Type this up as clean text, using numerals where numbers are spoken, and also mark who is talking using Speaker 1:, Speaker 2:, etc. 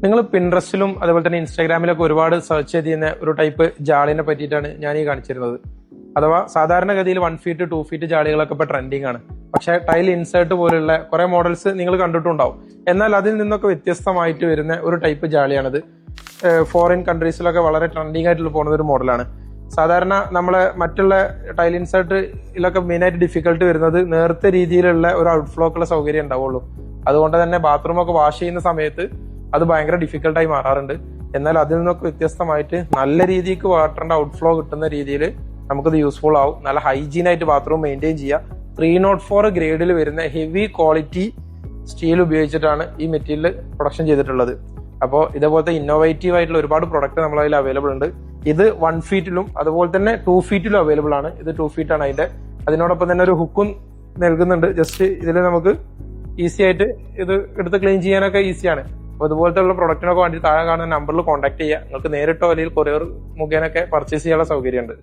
Speaker 1: നിങ്ങൾ പിൻട്രസ്റ്റിലും അതുപോലെ തന്നെ ഇൻസ്റ്റാഗ്രാമിലൊക്കെ ഒരുപാട് സെർച്ച് ചെയ്യുന്ന ഒരു ടൈപ്പ് ജാളിനെ പറ്റിയിട്ടാണ് ഞാൻ ഈ കാണിച്ചിരുന്നത്. അഥവാ സാധാരണഗതിയിൽ 1 ഫീറ്റ് 2 ഫീറ്റ് ജാളികളൊക്കെ ഇപ്പൊ ട്രെൻഡിങ് ആണ്. പക്ഷെ ടൈൽ ഇൻസേർട്ട് പോലുള്ള കുറെ മോഡൽസ് നിങ്ങൾ കണ്ടിട്ടുണ്ടാവും. എന്നാൽ അതിൽ നിന്നൊക്കെ വ്യത്യസ്തമായിട്ട് വരുന്ന ഒരു ടൈപ്പ് ജാളിയാണിത്. ഫോറിൻ കൺട്രീസിലൊക്കെ വളരെ ട്രെൻഡിങ് ആയിട്ട് പോകുന്ന ഒരു മോഡലാണ്. സാധാരണ നമ്മളെ മറ്റുള്ള ടൈൽ ഇൻസേർട്ടിലൊക്കെ മെയിനായിട്ട് ഡിഫിക്കൽട്ട് വരുന്നത് നേരത്തെ രീതിയിലുള്ള ഒരു ഔട്ട്ഫ്ലോക്കുള്ള സൗകര്യം ഉണ്ടാവുള്ളൂ. അതുകൊണ്ട് തന്നെ ബാത്റൂമൊക്കെ വാഷ് ചെയ്യുന്ന സമയത്ത് അത് ഭയങ്കര ഡിഫിക്കൽട്ടായി മാറാറുണ്ട്. എന്നാൽ അതിൽ നിന്നൊക്കെ വ്യത്യസ്തമായിട്ട് നല്ല രീതിക്ക് വാട്ടറിന്റെ ഔട്ട്ഫ്ലോ കിട്ടുന്ന രീതിയിൽ നമുക്കത് യൂസ്ഫുൾ ആവും. നല്ല ഹൈജീനായിട്ട് ബാത്റൂം മെയിൻറ്റെയിൻ ചെയ്യുക. 304 ഗ്രേഡിൽ വരുന്ന ഹെവി ക്വാളിറ്റി സ്റ്റീൽ ഉപയോഗിച്ചിട്ടാണ് ഈ മെറ്റീരിയൽ പ്രൊഡക്ഷൻ ചെയ്തിട്ടുള്ളത്. അപ്പോൾ ഇതേപോലത്തെ ഇന്നോവേറ്റീവ് ആയിട്ടുള്ള ഒരുപാട് പ്രൊഡക്റ്റ് നമ്മളതിൽ അവൈലബിൾ ഉണ്ട്. ഇത് 1 ഫീറ്റിലും അതുപോലെ തന്നെ 2 ഫീറ്റിലും അവൈലബിൾ ആണ്. ഇത് 2 ഫീറ്റ് ആണ് അതിന്റെ. അതിനോടൊപ്പം തന്നെ ഒരു ഹുക്കും നൽകുന്നുണ്ട്. ജസ്റ്റ് ഇതിൽ നമുക്ക് ഈസി ആയിട്ട് ഇത് എടുത്ത് ക്ലീൻ ചെയ്യാനൊക്കെ ഈസിയാണ്. അപ്പോൾ ഇതുപോലത്തെ ഉള്ള പ്രൊഡക്റ്റിനൊക്കെ വേണ്ടി താഴെ കാണുന്ന നമ്പറിൽ കോൺടാക്ട് ചെയ്യുക. നിങ്ങൾക്ക് നേരിട്ടോ അല്ലെങ്കിൽ കൊറിയർ മുഖേനൊക്കെ പർച്ചേസ് ചെയ്യാനുള്ള സൗകര്യമുണ്ട്.